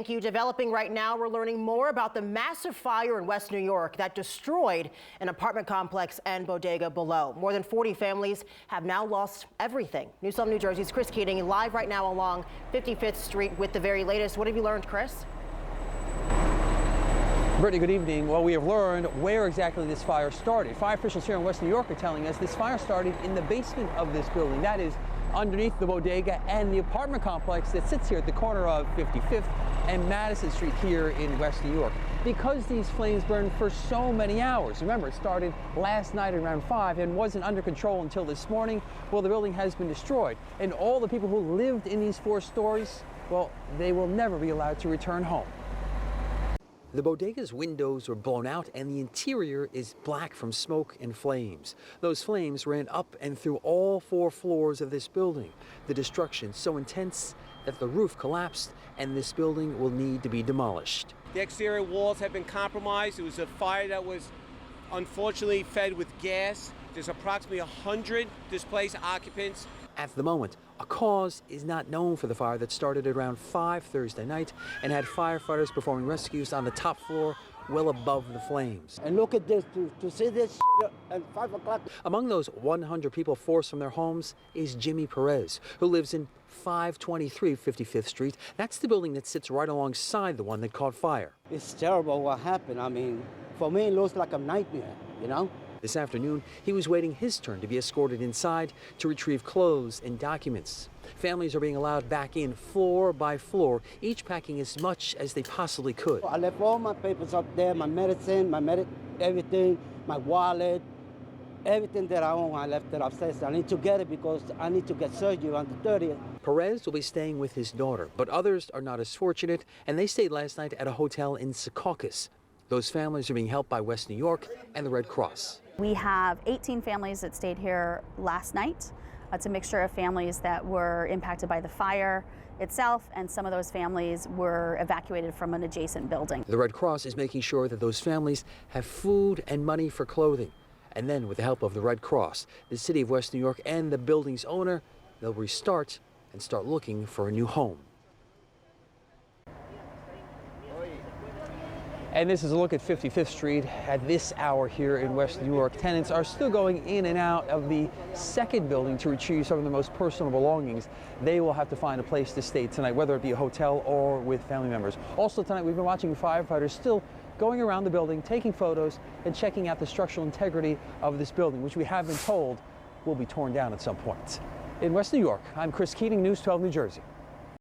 Thank you. Developing right now, we're learning more about the massive fire in West New York that destroyed an apartment complex and bodega below. More than 40 families have now lost everything. News 12 New Jersey's Chris Keating live right now along 55th Street with the very latest. What have you learned, Chris? Brittany, good evening. Well, we have learned where exactly this fire started. Fire officials here in West New York are telling us this fire started in the basement of this building. That is underneath the bodega and the apartment complex that sits here at the corner of 55th and Madison Street here in West New York. Because these flames burned for so many hours, remember it started last night around 5 and wasn't under control until this morning, well, the building has been destroyed. And all the people who lived in these 4 stories, well, they will never be allowed to return home. The bodega's windows were blown out and the interior is black from smoke and flames. Those flames ran up and through all 4 floors of this building. The destruction so intense that the roof collapsed and this building will need to be demolished. The exterior walls have been compromised. It was a fire that was unfortunately fed with gas. There's approximately 100 displaced occupants. At the moment, a cause is not known for the fire that started at around 5 Thursday night and had firefighters performing rescues on the top floor well above the flames. And look at this, to see this shit at 5 o'clock. Among those 100 people forced from their homes is Jimmy Perez, who lives in 523 55th Street. That's the building that sits right alongside the one that caught fire. It's terrible what happened. I mean, for me, it looks like a nightmare, you know? This afternoon, he was waiting his turn to be escorted inside to retrieve clothes and documents. Families are being allowed back in floor by floor, each packing as much as they possibly could. I left all my papers up there, my medicine, everything, my wallet, everything that I own, I left it upstairs. I need to get it because I need to get surgery on the 30th. Perez will be staying with his daughter, but others are not as fortunate, and they stayed last night at a hotel in Secaucus. Those families are being helped by West New York and the Red Cross. We have 18 families that stayed here last night. It's a mixture of families that were impacted by the fire itself, and some of those families were evacuated from an adjacent building. The Red Cross is making sure that those families have food and money for clothing. And then, with the help of the Red Cross, the city of West New York and the building's owner, they'll restart and start looking for a new home. And this is a look at 55th Street at this hour here in West New York. Tenants are still going in and out of the second building to retrieve some of their most personal belongings. They will have to find a place to stay tonight, whether it be a hotel or with family members. Also tonight, we've been watching firefighters still going around the building, taking photos and checking out the structural integrity of this building, which we have been told will be torn down at some point. In West New York, I'm Chris Keating, News 12 New Jersey.